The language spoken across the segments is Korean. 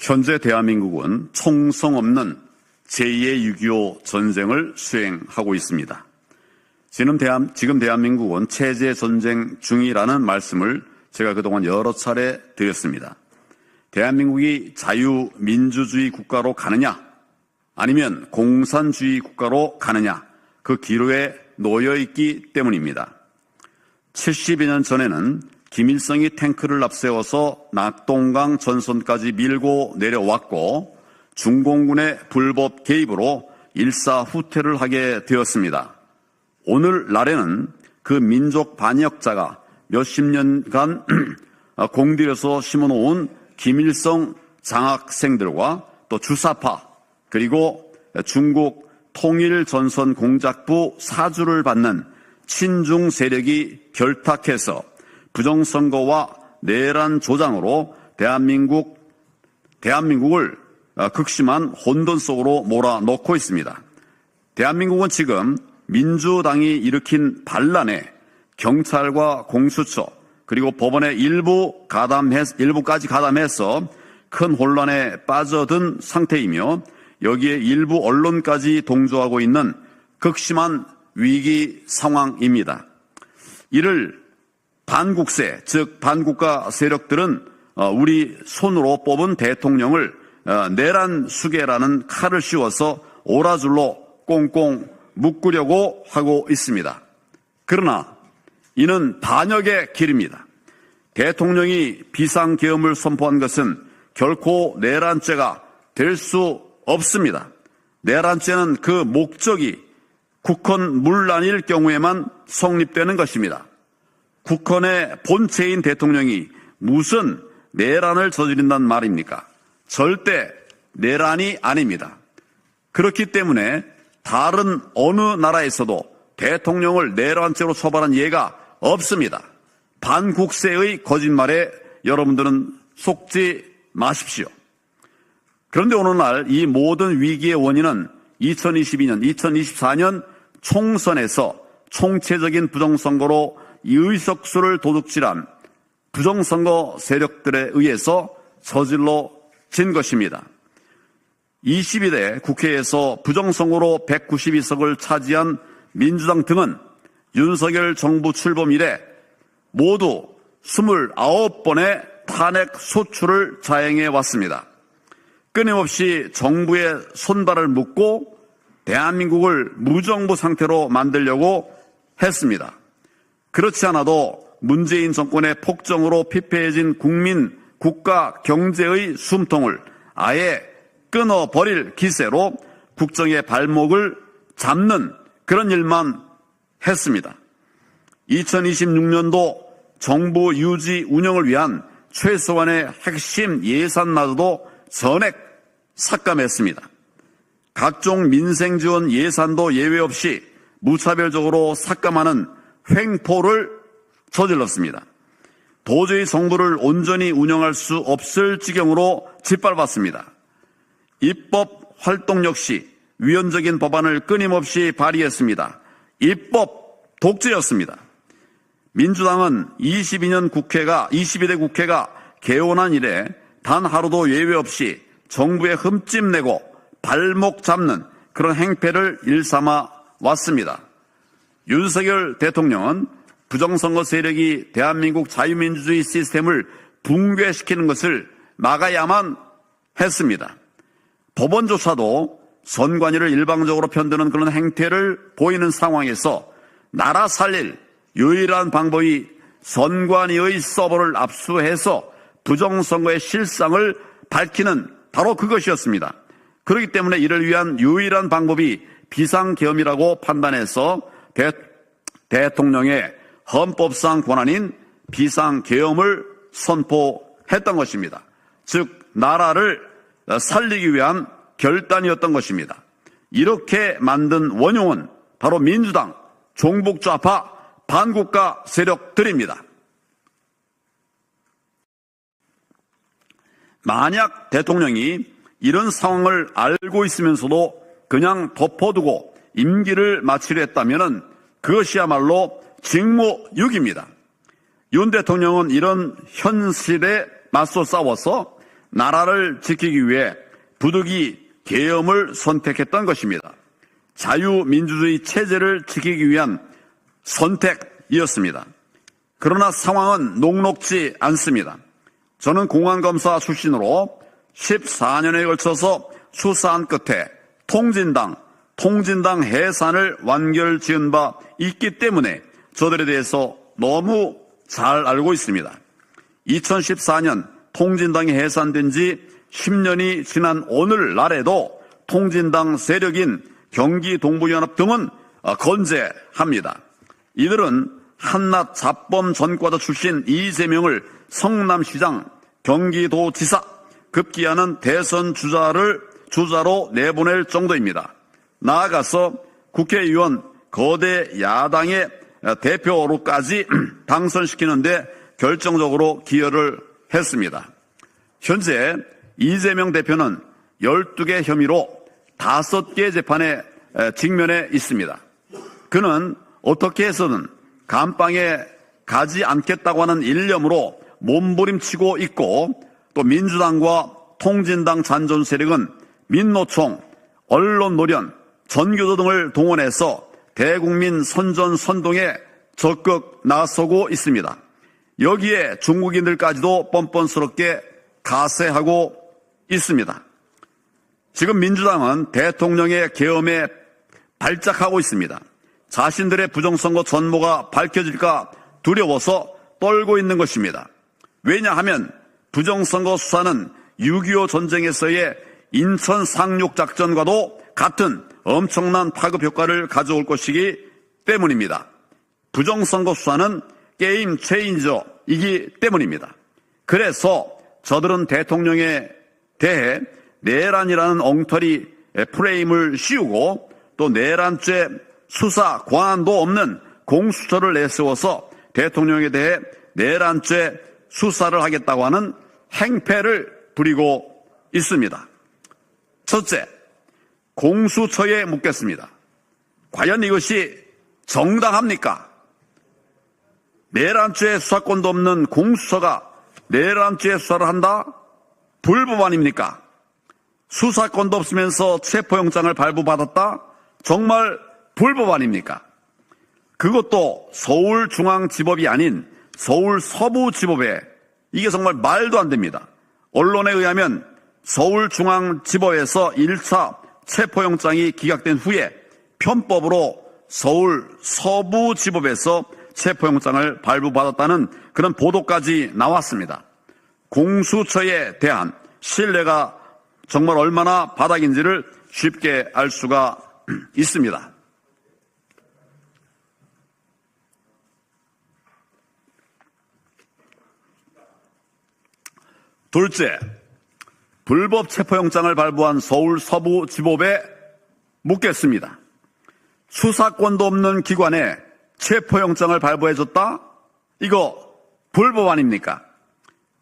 현재 대한민국은 총성 없는 제2의 6.25 전쟁을 수행하고 있습니다. 지금 대한민국은 체제 전쟁 중이라는 말씀을 제가 그동안 여러 차례 드렸습니다. 대한민국이 자유민주주의 국가로 가느냐 아니면 공산주의 국가로 가느냐 그 기로에 놓여 있기 때문입니다. 70여 년 전에는 김일성이 탱크를 앞세워서 낙동강 전선까지 밀고 내려왔고 중공군의 불법 개입으로 일사후퇴를 하게 되었습니다. 오늘날에는 그 민족 반역자가 몇십 년간 공들여서 심어놓은 김일성 장학생들과 또 주사파 그리고 중국 통일전선 공작부 사주를 받는 친중 세력이 결탁해서 부정선거와 내란 조장으로 대한민국을 극심한 혼돈 속으로 몰아넣고 있습니다. 대한민국은 지금 민주당이 일으킨 반란에 경찰과 공수처 그리고 법원의 일부까지 가담해서 큰 혼란에 빠져든 상태이며 여기에 일부 언론까지 동조하고 있는 극심한 위기 상황입니다. 이를 반국세, 즉 반국가 세력들은 우리 손으로 뽑은 대통령을 내란 수계라는 칼을 씌워서 오라줄로 꽁꽁 묶으려고 하고 있습니다. 그러나 이는 반역의 길입니다. 대통령이 비상계엄을 선포한 것은 결코 내란죄가 될 수 없습니다. 내란죄는 그 목적이 국헌 문란일 경우에만 성립되는 것입니다. 국헌의 본체인 대통령이 무슨 내란을 저지른단 말입니까? 절대 내란이 아닙니다. 그렇기 때문에 다른 어느 나라에서도 대통령을 내란죄로 처벌한 예가 없습니다. 반국세의 거짓말에 여러분들은 속지 마십시오. 그런데 오늘날 이 모든 위기의 원인은 2022년, 2024년 총선에서 총체적인 부정선거로 의석수를 도둑질한 부정선거 세력들에 의해서 저질러진 것입니다. 22대 국회에서 부정선거로 192석을 차지한 민주당 등은 윤석열 정부 출범 이래 모두 29번의 탄핵 소추를 자행해 왔습니다. 끊임없이 정부의 손발을 묶고 대한민국을 무정부 상태로 만들려고 했습니다. 그렇지 않아도 문재인 정권의 폭정으로 피폐해진 국민, 국가, 경제의 숨통을 아예 끊어버릴 기세로 국정의 발목을 잡는 그런 일만 했습니다. 2026년도 정부 유지 운영을 위한 최소한의 핵심 예산마저도 전액 삭감했습니다. 각종 민생 지원 예산도 예외 없이 무차별적으로 삭감하는 횡포를 저질렀습니다. 도저히 정부를 온전히 운영할 수 없을 지경으로 짓밟았습니다. 입법 활동 역시 위헌적인 법안을 끊임없이 발의했습니다. 입법 독재였습니다. 민주당은 22대 국회가 개원한 이래 단 하루도 예외 없이 정부에 흠집내고 발목 잡는 그런 행패를 일삼아 왔습니다. 윤석열 대통령은 부정선거 세력이 대한민국 자유민주주의 시스템을 붕괴시키는 것을 막아야만 했습니다. 법원조차도 선관위를 일방적으로 편드는 그런 행태를 보이는 상황에서 나라 살릴 유일한 방법이 선관위의 서버를 압수해서 부정선거의 실상을 밝히는 바로 그것이었습니다. 그렇기 때문에 이를 위한 유일한 방법이 비상계엄이라고 판단해서 대통령의 헌법상 권한인 비상계엄을 선포했던 것입니다. 즉 나라를 살리기 위한 결단이었던 것입니다. 이렇게 만든 원흉은 바로 민주당, 종북좌파, 반국가 세력들입니다. 만약 대통령이 이런 상황을 알고 있으면서도 그냥 덮어두고 임기를 마치려 했다면 그것이야말로 직무유기입니다. 윤 대통령은 이런 현실에 맞서 싸워서 나라를 지키기 위해 부득이 계엄을 선택했던 것입니다. 자유민주주의 체제를 지키기 위한 선택이었습니다. 그러나 상황은 녹록지 않습니다. 저는 공안검사 출신으로 14년에 걸쳐서 수사한 끝에 통진당 해산을 완결지은 바 있기 때문에 저들에 대해서 너무 잘 알고 있습니다. 2014년 통진당이 해산된 지 10년이 지난 오늘날에도 통진당 세력인 경기동부연합 등은 건재합니다. 이들은 한낱 자범 전과자 출신 이재명을 성남시장, 경기도지사, 급기야는 대선 주자로 내보낼 정도입니다. 나아가서 국회의원 거대 야당의 대표로까지 당선시키는데 결정적으로 기여를 했습니다. 현재 이재명 대표는 12개 혐의로 5개 재판에 직면해 있습니다. 그는 어떻게 해서든 감방에 가지 않겠다고 하는 일념으로 몸부림치고 있고, 또 민주당과 통진당 잔존 세력은 민노총, 언론노련, 전교조 등을 동원해서 대국민 선전선동에 적극 나서고 있습니다. 여기에 중국인들까지도 뻔뻔스럽게 가세하고 있습니다. 지금 민주당은 대통령의 계엄에 발작하고 있습니다. 자신들의 부정선거 전모가 밝혀질까 두려워서 떨고 있는 것입니다. 왜냐하면 부정선거 수사는 6.25 전쟁에서의 인천 상륙작전과도 같은 엄청난 파급 효과를 가져올 것이기 때문입니다. 부정선거 수사는 게임 체인저이기 때문입니다. 그래서 저들은 대통령에 대해 내란이라는 엉터리 프레임을 씌우고, 또 내란죄 수사 권한도 없는 공수처를 내세워서 대통령에 대해 내란죄 수사를 하겠다고 하는 행패를 부리고 있습니다. 첫째, 공수처에 묻겠습니다. 과연 이것이 정당합니까? 내란죄 수사권도 없는 공수처가 내란죄 수사를 한다? 불법 아닙니까? 수사권도 없으면서 체포영장을 발부받았다? 정말 불법 아닙니까? 그것도 서울중앙지법이 아닌 서울 서부지법에, 이게 정말 말도 안 됩니다. 언론에 의하면 서울중앙지법에서 1차 체포영장이 기각된 후에 편법으로 서울 서부지법에서 체포영장을 발부받았다는 그런 보도까지 나왔습니다. 공수처에 대한 신뢰가 정말 얼마나 바닥인지를 쉽게 알 수가 있습니다. 둘째, 불법 체포영장을 발부한 서울 서부지법에 묻겠습니다. 수사권도 없는 기관에 체포영장을 발부해줬다? 이거 불법 아닙니까?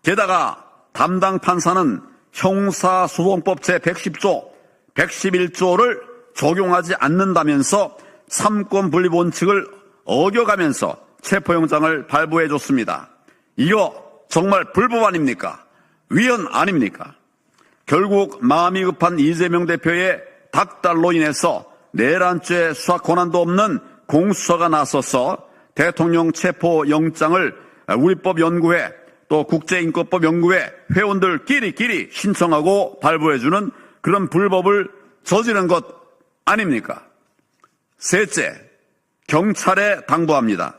게다가 담당 판사는 형사소송법 제110조, 111조를 적용하지 않는다면서 삼권 분립 원칙을 어겨가면서 체포영장을 발부해줬습니다. 이거 정말 불법 아닙니까? 위헌 아닙니까? 결국 마음이 급한 이재명 대표의 닥달로 인해서 내란죄 수사 권한도 없는 공수처가 나서서 대통령 체포영장을 우리법연구회, 또 국제인권법연구회 회원들끼리 신청하고 발부해주는 그런 불법을 저지른 것 아닙니까? 셋째, 경찰에 당부합니다.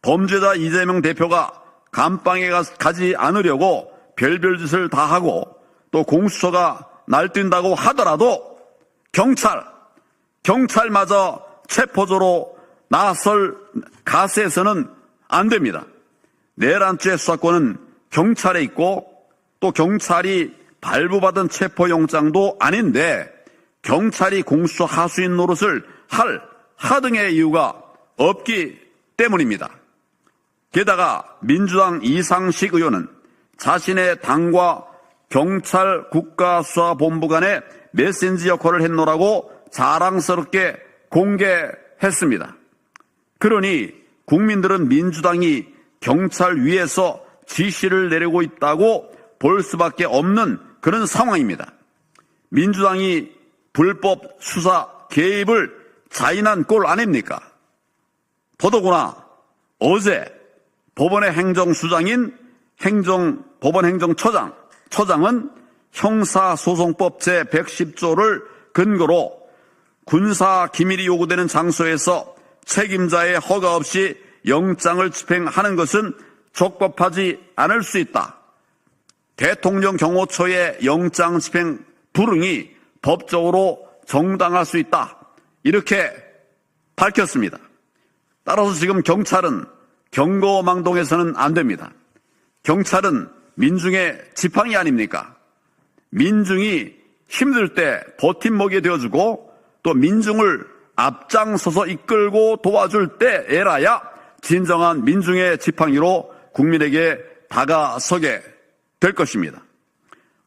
범죄자 이재명 대표가 감방에 가지 않으려고 별별 짓을 다 하고, 또 공수처가 날뛴다고 하더라도 경찰마저 체포조로 나설 가세해서는 안 됩니다. 내란죄 수사권은 경찰에 있고, 또 경찰이 발부받은 체포영장도 아닌데 경찰이 공수처 하수인 노릇을 할 하등의 이유가 없기 때문입니다. 게다가 민주당 이상식 의원은 자신의 당과 경찰 국가수사본부 간의 메신저 역할을 했노라고 자랑스럽게 공개했습니다. 그러니 국민들은 민주당이 경찰 위에서 지시를 내리고 있다고 볼 수밖에 없는 그런 상황입니다. 민주당이 불법 수사 개입을 자인한 꼴 아닙니까? 더더구나 어제 법원의 행정수장인 법원행정처장은 형사소송법 제110조를 근거로 군사기밀이 요구되는 장소에서 책임자의 허가 없이 영장을 집행하는 것은 적법하지 않을 수 있다. 대통령 경호처의 영장 집행 불응이 법적으로 정당할 수 있다. 이렇게 밝혔습니다. 따라서 지금 경찰은 경거망동해서는 안 됩니다. 경찰은 민중의 지팡이 아닙니까? 민중이 힘들 때 버팀목이 되어주고 또 민중을 앞장서서 이끌고 도와줄 때에라야 진정한 민중의 지팡이로 국민에게 다가서게 될 것입니다.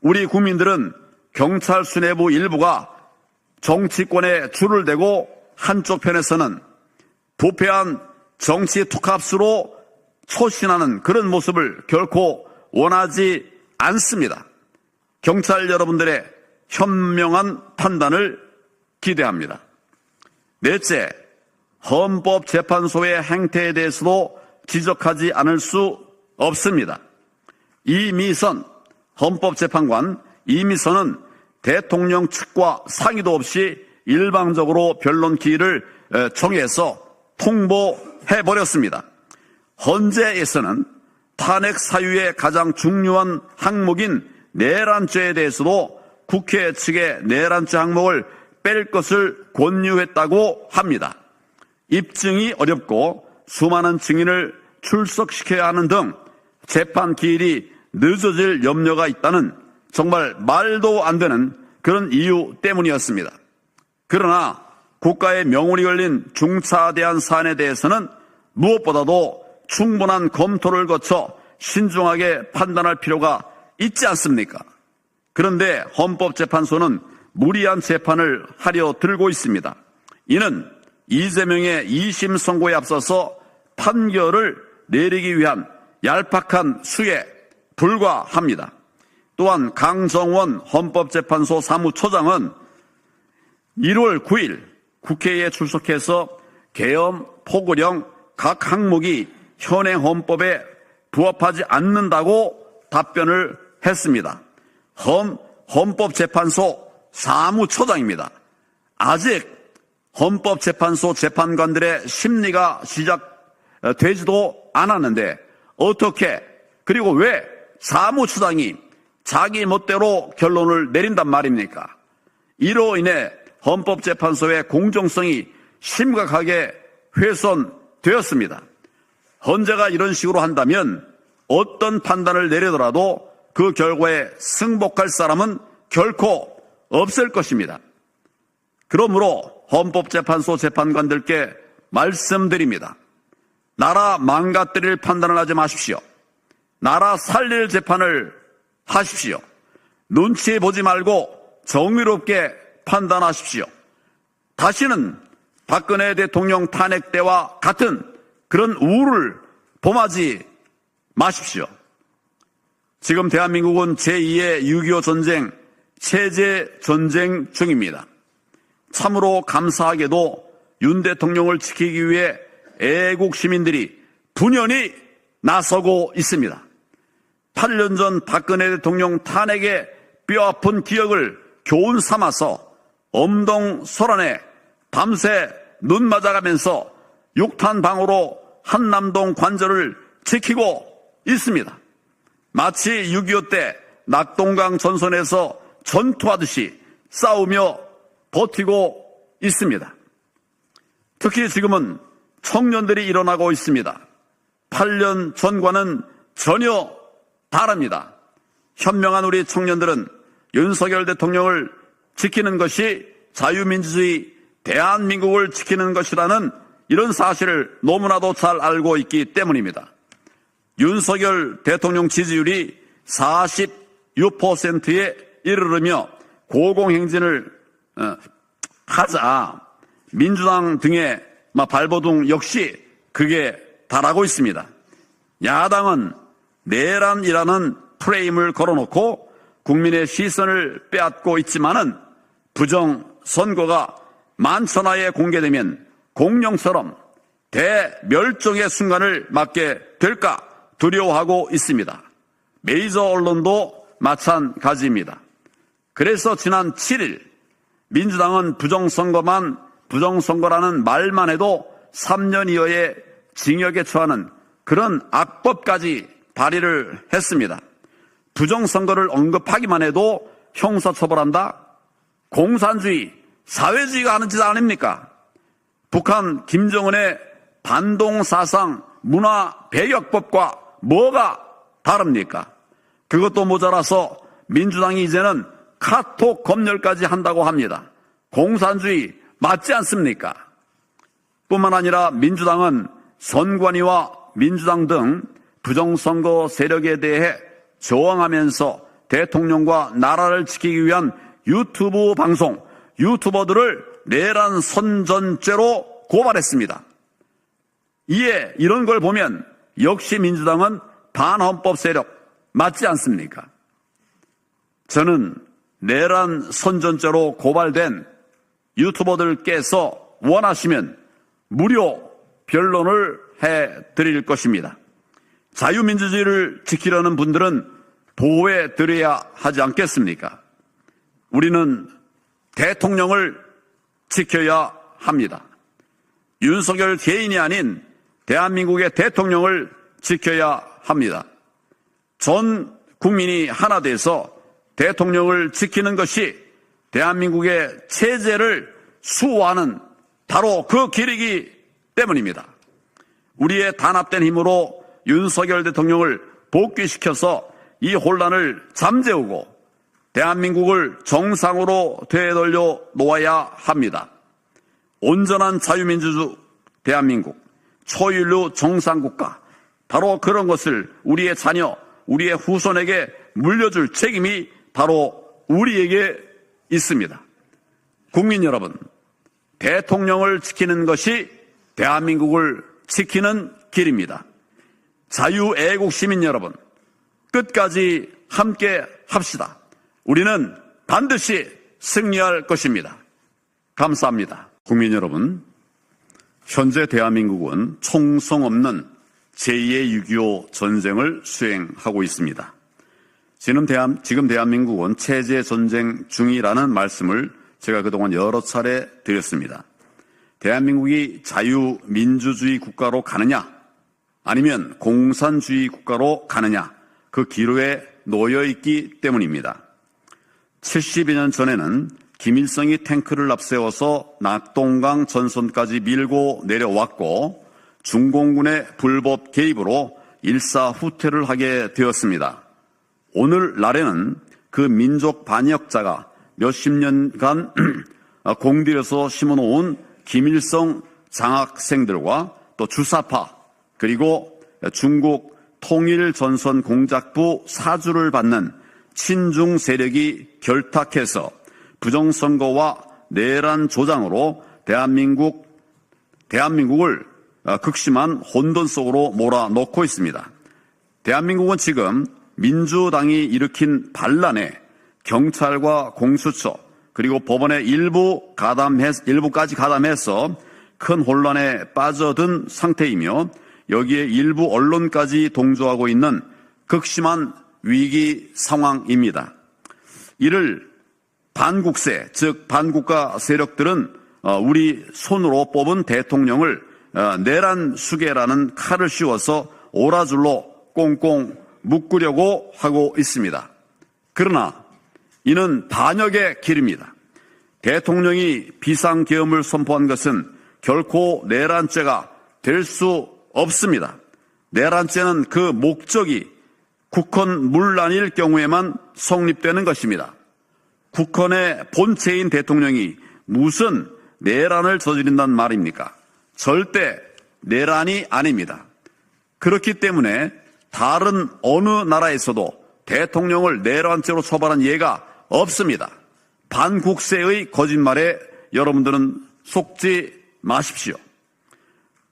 우리 국민들은 경찰 수뇌부 일부가 정치권에 줄을 대고 한쪽 편에서는 부패한 정치 투캅스로 초신하는 그런 모습을 결코 원하지 않습니다. 경찰 여러분들의 현명한 판단을 기대합니다. 넷째, 헌법재판소의 행태에 대해서도 지적하지 않을 수 없습니다. 이미선 헌법재판관 이미선은 대통령 측과 상의도 없이 일방적으로 변론 기일을 정해서 통보해버렸습니다. 헌재에서는 탄핵 사유의 가장 중요한 항목인 내란죄에 대해서도 국회 측의 내란죄 항목을 뺄 것을 권유했다고 합니다. 입증이 어렵고 수많은 증인을 출석시켜야 하는 등 재판 기일이 늦어질 염려가 있다는 정말 말도 안 되는 그런 이유 때문이었습니다. 그러나 국가의 명운이 걸린 중차대한 사안에 대해서는 무엇보다도 충분한 검토를 거쳐 신중하게 판단할 필요가 있지 않습니까? 그런데 헌법재판소는 무리한 재판을 하려 들고 있습니다. 이는 이재명의 2심 선고에 앞서서 판결을 내리기 위한 얄팍한 수에 불과합니다. 또한 강정원 헌법재판소 사무처장은 1월 9일 국회에 출석해서 계엄, 포고령 각 항목이 현행 헌법에 부합하지 않는다고 답변을 했습니다. 헌법재판소 사무처장입니다. 아직 헌법재판소 재판관들의 심리가 시작되지도 않았는데 어떻게 그리고 왜 사무처장이 자기 멋대로 결론을 내린단 말입니까? 이로 인해 헌법재판소의 공정성이 심각하게 훼손되었습니다. 헌재가 이런 식으로 한다면 어떤 판단을 내리더라도 그 결과에 승복할 사람은 결코 없을 것입니다. 그러므로 헌법재판소 재판관들께 말씀드립니다. 나라 망가뜨릴 판단을 하지 마십시오. 나라 살릴 재판을 하십시오. 눈치 보지 말고 정의롭게 판단하십시오. 다시는 박근혜 대통령 탄핵 때와 같은 그런 우를 범하지 마십시오. 지금 대한민국은 제2의 6.25 전쟁, 체제 전쟁 중입니다. 참으로 감사하게도 윤 대통령을 지키기 위해 애국 시민들이 분연히 나서고 있습니다. 8년 전 박근혜 대통령 탄핵의 뼈아픈 기억을 교훈 삼아서 엄동설안에 밤새 눈 맞아가면서 육탄방으로 한남동 관절을 지키고 있습니다. 마치 6.25 때 낙동강 전선에서 전투하듯이 싸우며 버티고 있습니다. 특히 지금은 청년들이 일어나고 있습니다. 8년 전과는 전혀 다릅니다. 현명한 우리 청년들은 윤석열 대통령을 지키는 것이 자유민주주의 대한민국을 지키는 것이라는 이런 사실을 너무나도 잘 알고 있기 때문입니다. 윤석열 대통령 지지율이 46%에 이르르며 고공행진을 하자 민주당 등의 발버둥 역시 그게 달하고 있습니다. 야당은 내란이라는 프레임을 걸어놓고 국민의 시선을 빼앗고 있지만은 부정선거가 만천하에 공개되면 공룡처럼 대멸종의 순간을 맞게 될까 두려워하고 있습니다. 메이저 언론도 마찬가지입니다. 그래서 지난 7일 민주당은 부정선거라는 말만 해도 3년 이하의 징역에 처하는 그런 악법까지 발의를 했습니다. 부정선거를 언급하기만 해도 형사처벌한다? 공산주의, 사회주의가 하는 짓 아닙니까? 북한 김정은의 반동사상 문화배격법과 뭐가 다릅니까? 그것도 모자라서 민주당이 이제는 카톡 검열까지 한다고 합니다. 공산주의 맞지 않습니까? 뿐만 아니라 민주당은 선관위와 민주당 등 부정선거 세력에 대해 저항하면서 대통령과 나라를 지키기 위한 유튜브 방송, 유튜버들을 내란 선전죄로 고발했습니다. 이에 이런 걸 보면 역시 민주당은 반헌법 세력 맞지 않습니까? 저는 내란 선전죄로 고발된 유튜버들께서 원하시면 무료 변론을 해드릴 것입니다. 자유민주주의를 지키려는 분들은 보호해드려야 하지 않겠습니까? 우리는 대통령을 지켜야 합니다. 윤석열 개인이 아닌 대한민국의 대통령을 지켜야 합니다. 전 국민이 하나 돼서 대통령을 지키는 것이 대한민국의 체제를 수호하는 바로 그 길이기 때문입니다. 우리의 단합된 힘으로 윤석열 대통령을 복귀시켜서 이 혼란을 잠재우고 대한민국을 정상으로 되돌려 놓아야 합니다. 온전한 자유민주주의 대한민국, 초인류 정상국가, 바로 그런 것을 우리의 자녀, 우리의 후손에게 물려줄 책임이 바로 우리에게 있습니다. 국민 여러분, 대통령을 지키는 것이 대한민국을 지키는 길입니다. 자유애국 시민 여러분, 끝까지 함께 합시다. 우리는 반드시 승리할 것입니다. 감사합니다. 국민 여러분, 현재 대한민국은 총성 없는 제2의 6.25 전쟁을 수행하고 있습니다. 지금 대한민국은 체제 전쟁 중이라는 말씀을 제가 그동안 여러 차례 드렸습니다. 대한민국이 자유민주주의 국가로 가느냐 아니면 공산주의 국가로 가느냐 그 기로에 놓여 있기 때문입니다. 70여 년 전에는 김일성이 탱크를 앞세워서 낙동강 전선까지 밀고 내려왔고 중공군의 불법 개입으로 일사후퇴를 하게 되었습니다. 오늘날에는 그 민족 반역자가 몇십 년간 공들여서 심어놓은 김일성 장학생들과 또 주사파 그리고 중국 통일전선공작부 사주를 받는 친중 세력이 결탁해서 부정선거와 내란 조장으로 대한민국을 극심한 혼돈 속으로 몰아넣고 있습니다. 대한민국은 지금 민주당이 일으킨 반란에 경찰과 공수처 그리고 법원의 일부까지 가담해서 큰 혼란에 빠져든 상태이며 여기에 일부 언론까지 동조하고 있는 극심한 위기 상황입니다. 이를 반국세, 즉 반국가 세력들은 우리 손으로 뽑은 대통령을 내란 수계라는 칼을 씌워서 오라줄로 꽁꽁 묶으려고 하고 있습니다. 그러나 이는 반역의 길입니다. 대통령이 비상계엄을 선포한 것은 결코 내란죄가 될 수 없습니다. 내란죄는 그 목적이 국헌 문란일 경우에만 성립되는 것입니다. 국헌의 본체인 대통령이 무슨 내란을 저지른단 말입니까? 절대 내란이 아닙니다. 그렇기 때문에 다른 어느 나라에서도 대통령을 내란죄로 처벌한 예가 없습니다. 반국세의 거짓말에 여러분들은 속지 마십시오.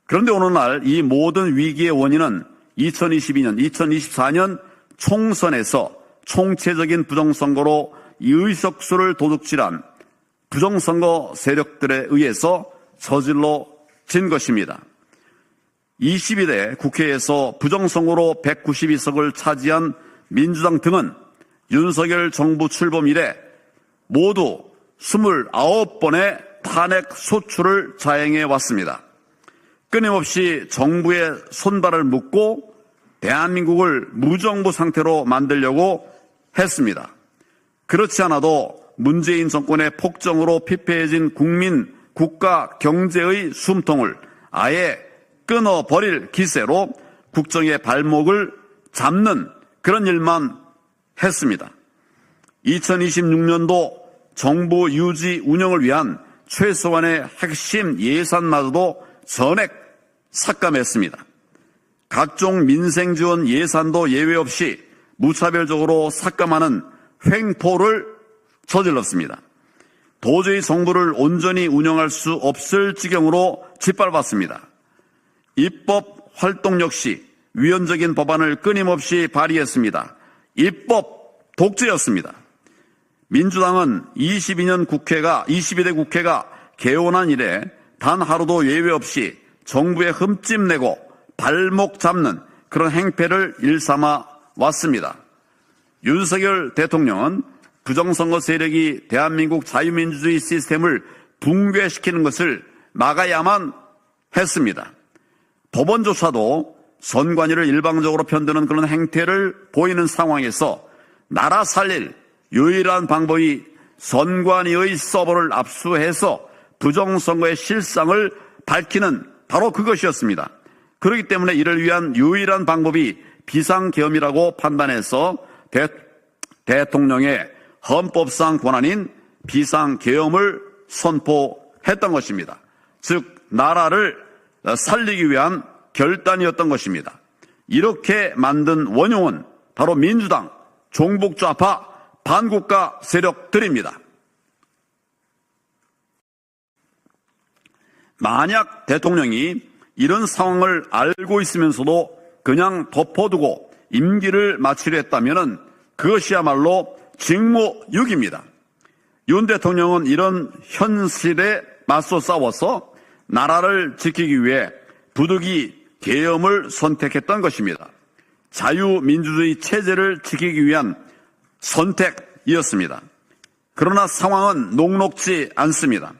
그런데 오늘날 이 모든 위기의 원인은 2022년, 2024년 총선에서 총체적인 부정선거로 의석수를 도둑질한 부정선거 세력들에 의해서 저질러진 것입니다. 22대 국회에서 부정선거로 192석을 차지한 민주당 등은 윤석열 정부 출범 이래 모두 29번의 탄핵 소추를 자행해 왔습니다. 끊임없이 정부의 손발을 묶고 대한민국을 무정부 상태로 만들려고 했습니다. 그렇지 않아도 문재인 정권의 폭정으로 피폐해진 국민, 국가, 경제의 숨통을 아예 끊어버릴 기세로 국정의 발목을 잡는 그런 일만 했습니다. 2026년도 정부 유지 운영을 위한 최소한의 핵심 예산마저도 전액 삭감했습니다. 각종 민생 지원 예산도 예외 없이 무차별적으로 삭감하는 횡포를 저질렀습니다. 도저히 정부를 온전히 운영할 수 없을 지경으로 짓밟았습니다. 입법 활동 역시 위헌적인 법안을 끊임없이 발의했습니다. 입법 독재였습니다. 민주당은 22대 국회가 개원한 이래 단 하루도 예외 없이 정부에 흠집 내고 발목 잡는 그런 행패를 일삼아 왔습니다. 윤석열 대통령은 부정선거 세력이 대한민국 자유민주주의 시스템을 붕괴시키는 것을 막아야만 했습니다. 법원조차도 선관위를 일방적으로 편드는 그런 행태를 보이는 상황에서 나라 살릴 유일한 방법이 선관위의 서버를 압수해서 부정선거의 실상을 밝히는 바로 그것이었습니다. 그렇기 때문에 이를 위한 유일한 방법이 비상계엄이라고 판단해서 대통령의 헌법상 권한인 비상계엄을 선포했던 것입니다. 즉 나라를 살리기 위한 결단이었던 것입니다. 이렇게 만든 원흉은 바로 민주당, 종북좌파, 반국가 세력들입니다. 만약 대통령이 이런 상황을 알고 있으면서도 그냥 덮어두고 임기를 마치려 했다면 그것이야말로 직무유기입니다. 윤 대통령은 이런 현실에 맞서 싸워서 나라를 지키기 위해 부득이 계엄을 선택했던 것입니다. 자유민주주의 체제를 지키기 위한 선택이었습니다. 그러나 상황은 녹록지 않습니다.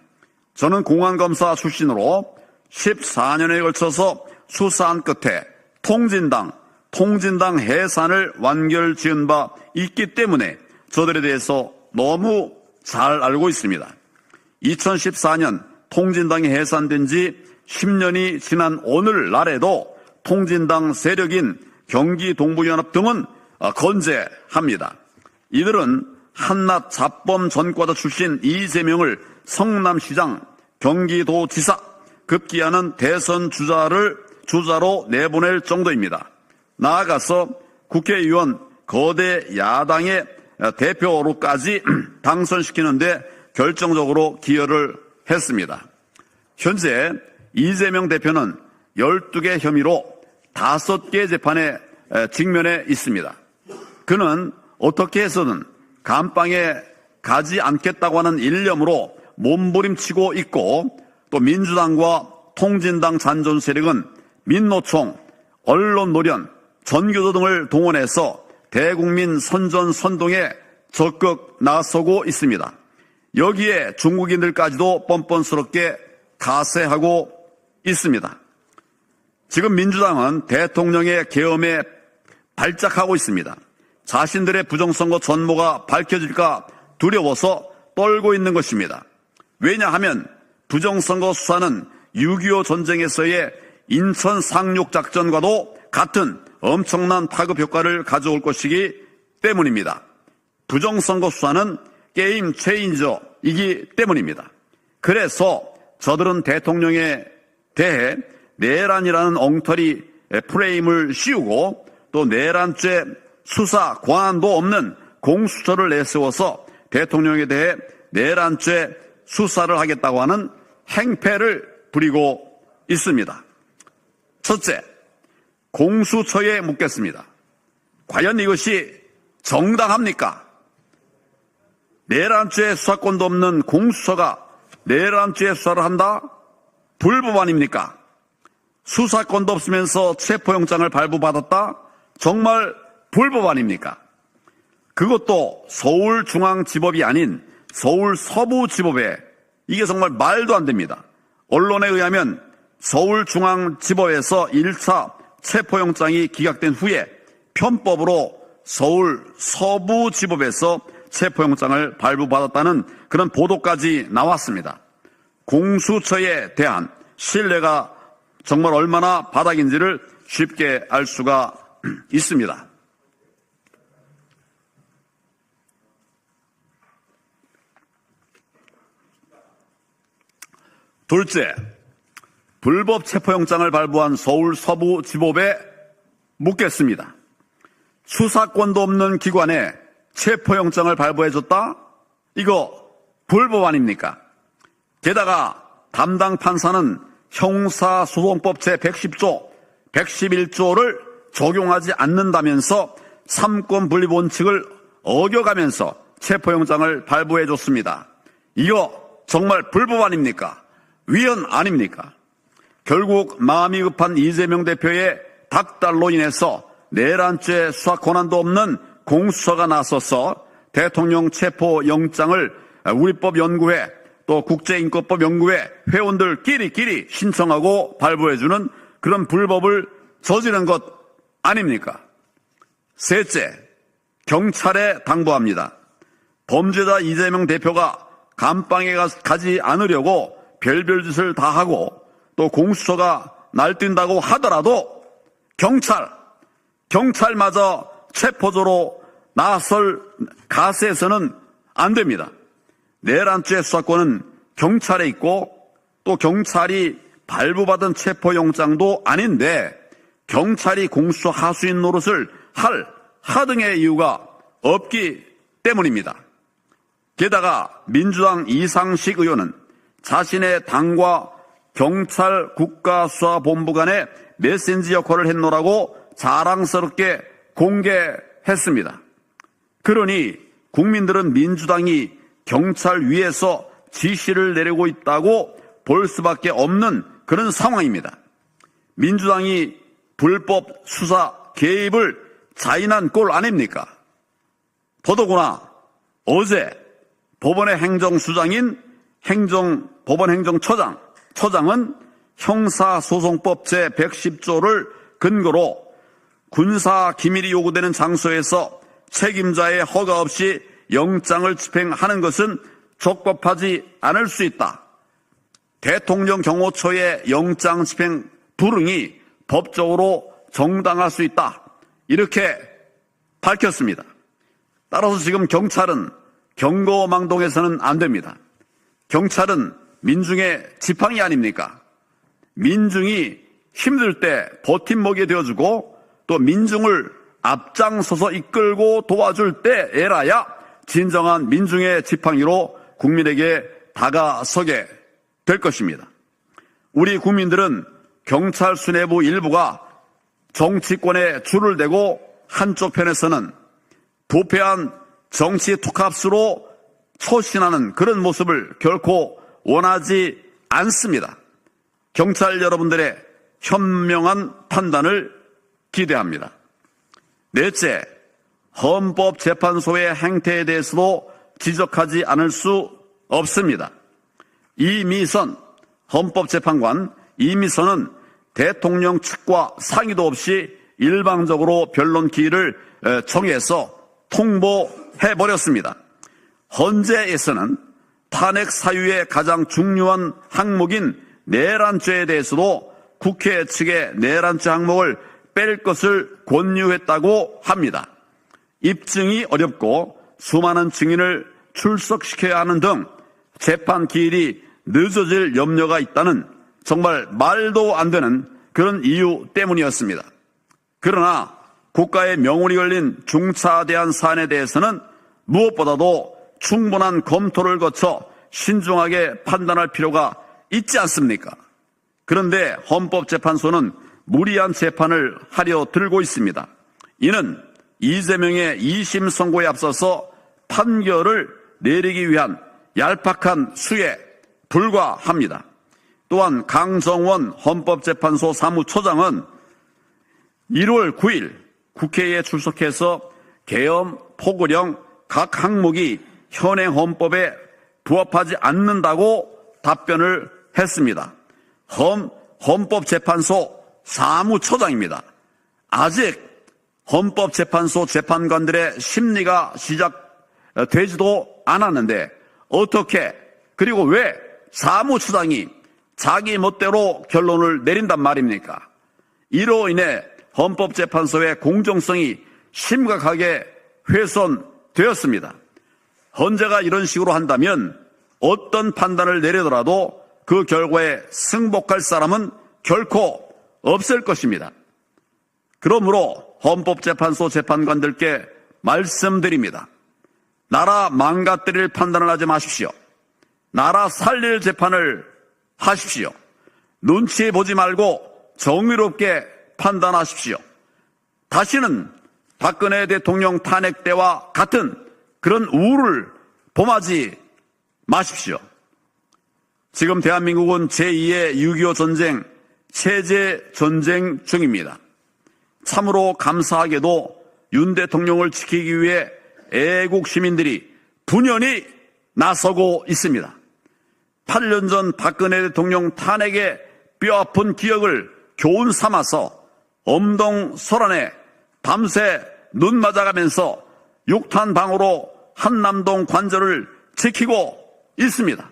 저는 공안검사 출신으로 14년에 걸쳐서 수사한 끝에 통진당 해산을 완결지은 바 있기 때문에 저들에 대해서 너무 잘 알고 있습니다. 2014년 통진당이 해산된 지 10년이 지난 오늘날에도 통진당 세력인 경기동부연합 등은 건재합니다. 이들은 한낱 자범 전과자 출신 이재명을 성남시장, 경기도지사, 급기야는 대선 주자로 내보낼 정도입니다. 나아가서 국회의원 거대 야당의 대표로까지 당선시키는데 결정적으로 기여를 했습니다. 현재 이재명 대표는 12개 혐의로 5개 재판에 직면해 있습니다. 그는 어떻게 해서든 감방에 가지 않겠다고 하는 일념으로 몸부림치고 있고 또 민주당과 통진당 잔존 세력은 민노총, 언론노련, 전교조 등을 동원해서 대국민 선전선동에 적극 나서고 있습니다. 여기에 중국인들까지도 뻔뻔스럽게 가세하고 있습니다. 지금 민주당은 대통령의 계엄에 발작하고 있습니다. 자신들의 부정선거 전모가 밝혀질까 두려워서 떨고 있는 것입니다. 왜냐하면 부정선거 수사는 6.25 전쟁에서의 인천 상륙작전과도 같은 엄청난 파급 효과를 가져올 것이기 때문입니다. 부정선거 수사는 게임 체인저이기 때문입니다. 그래서 저들은 대통령에 대해 내란이라는 엉터리 프레임을 씌우고 또 내란죄 수사 권한도 없는 공수처를 내세워서 대통령에 대해 내란죄 수사를 하겠다고 하는 행패를 부리고 있습니다. 첫째, 공수처에 묻겠습니다. 과연 이것이 정당합니까? 내란죄 수사권도 없는 공수처가 내란죄 수사를 한다? 불법 아닙니까? 수사권도 없으면서 체포영장을 발부받았다? 정말 불법 아닙니까? 그것도 서울중앙지법이 아닌 서울서부지법에, 이게 정말 말도 안 됩니다. 언론에 의하면 서울중앙지법에서 1차 체포영장이 기각된 후에 편법으로 서울서부지법에서 체포영장을 발부받았다는 그런 보도까지 나왔습니다. 공수처에 대한 신뢰가 정말 얼마나 바닥인지를 쉽게 알 수가 있습니다. 둘째, 불법 체포영장을 발부한 서울 서부지법에 묻겠습니다. 수사권도 없는 기관에 체포영장을 발부해줬다? 이거 불법 아닙니까? 게다가 담당 판사는 형사소송법 제110조, 111조를 적용하지 않는다면서 삼권분립 원칙을 어겨가면서 체포영장을 발부해줬습니다. 이거 정말 불법 아닙니까? 위헌 아닙니까? 결국 마음이 급한 이재명 대표의 닥달로 인해서 내란죄 수사 권한도 없는 공수처가 나서서 대통령 체포영장을 우리법연구회 또 국제인권법연구회 회원들끼리 신청하고 발부해주는 그런 불법을 저지른 것 아닙니까? 셋째, 경찰에 당부합니다. 범죄자 이재명 대표가 감방에 가지 않으려고 별별 짓을 다 하고 또 공수처가 날뛴다고 하더라도 경찰마저 체포조로 나설 가세해서는 안 됩니다. 내란죄 수사권은 경찰에 있고 또 경찰이 발부받은 체포영장도 아닌데 경찰이 공수처 하수인 노릇을 할 하등의 이유가 없기 때문입니다. 게다가 민주당 이상식 의원은 자신의 당과 경찰 국가수사본부 간의 메신저 역할을 했노라고 자랑스럽게 공개했습니다. 그러니 국민들은 민주당이 경찰 위에서 지시를 내리고 있다고 볼 수밖에 없는 그런 상황입니다. 민주당이 불법 수사 개입을 자인한 꼴 아닙니까? 더더구나 어제 법원의 행정수장인 법원행정처장은 형사소송법 제110조를 근거로 군사 기밀이 요구되는 장소에서 책임자의 허가 없이 영장을 집행하는 것은 적법하지 않을 수 있다. 대통령 경호처의 영장 집행 불응이 법적으로 정당할 수 있다. 이렇게 밝혔습니다. 따라서 지금 경찰은 경거망동해서는 안 됩니다. 경찰은 민중의 지팡이 아닙니까? 민중이 힘들 때 버팀목이 되어주고 또 민중을 앞장서서 이끌고 도와줄 때에라야 진정한 민중의 지팡이로 국민에게 다가서게 될 것입니다. 우리 국민들은 경찰 수뇌부 일부가 정치권에 줄을 대고 한쪽 편에서는 부패한 정치 투캅스로 초신하는 그런 모습을 결코 원하지 않습니다. 경찰 여러분들의 현명한 판단을 기대합니다. 넷째, 헌법재판소의 행태에 대해서도 지적하지 않을 수 없습니다. 이미선 헌법재판관 이미선은 대통령 측과 상의도 없이 일방적으로 변론 기일을 정해서 통보해버렸습니다. 헌재에서는 탄핵 사유의 가장 중요한 항목인 내란죄에 대해서도 국회 측의 내란죄 항목을 뺄 것을 권유했다고 합니다. 입증이 어렵고 수많은 증인을 출석시켜야 하는 등 재판 기일이 늦어질 염려가 있다는 정말 말도 안 되는 그런 이유 때문이었습니다. 그러나 국가의 명운이 걸린 중차대한 사안에 대해서는 무엇보다도 충분한 검토를 거쳐 신중하게 판단할 필요가 있지 않습니까? 그런데 헌법재판소는 무리한 재판을 하려 들고 있습니다. 이는 이재명의 2심 선고에 앞서서 판결을 내리기 위한 얄팍한 수에 불과합니다. 또한 강정원 헌법재판소 사무처장은 1월 9일 국회에 출석해서 계엄, 포고령 각 항목이 현행 헌법에 부합하지 않는다고 답변을 했습니다. 헌법재판소 사무처장입니다. 아직 헌법재판소 재판관들의 심리가 시작되지도 않았는데 어떻게 그리고 왜 사무처장이 자기 멋대로 결론을 내린단 말입니까? 이로 인해 헌법재판소의 공정성이 심각하게 훼손되었습니다. 헌재가 이런 식으로 한다면 어떤 판단을 내리더라도 그 결과에 승복할 사람은 결코 없을 것입니다. 그러므로 헌법재판소 재판관들께 말씀드립니다. 나라 망가뜨릴 판단을 하지 마십시오. 나라 살릴 재판을 하십시오. 눈치 보지 말고 정의롭게 판단하십시오. 다시는 박근혜 대통령 탄핵 때와 같은 그런 우를 범하지 마십시오. 지금 대한민국은 제2의 6.25 전쟁, 체제 전쟁 중입니다. 참으로 감사하게도 윤 대통령을 지키기 위해 애국 시민들이 분연히 나서고 있습니다. 8년 전 박근혜 대통령 탄핵의 뼈아픈 기억을 교훈 삼아서 엄동설안에 밤새 눈 맞아가면서 육탄방으로 한남동 관절을 지키고 있습니다.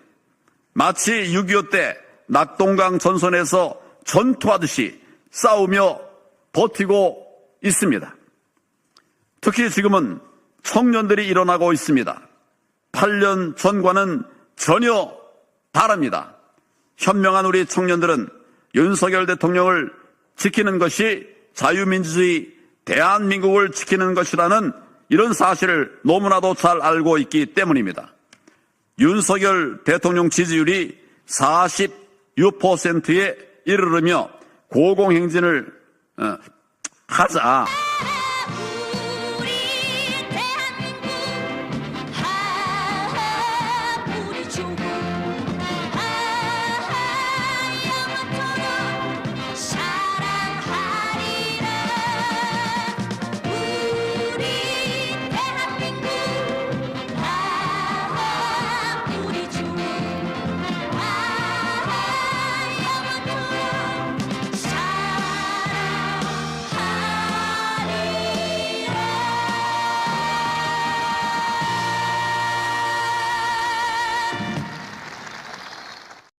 마치 6.25 때 낙동강 전선에서 전투하듯이 싸우며 버티고 있습니다. 특히 지금은 청년들이 일어나고 있습니다. 8년 전과는 전혀 다릅니다. 현명한 우리 청년들은 윤석열 대통령을 지키는 것이 자유민주주의 대한민국을 지키는 것이라는 이런 사실을 너무나도 잘 알고 있기 때문입니다. 윤석열 대통령 지지율이 46%에 이르르며 고공행진을 하자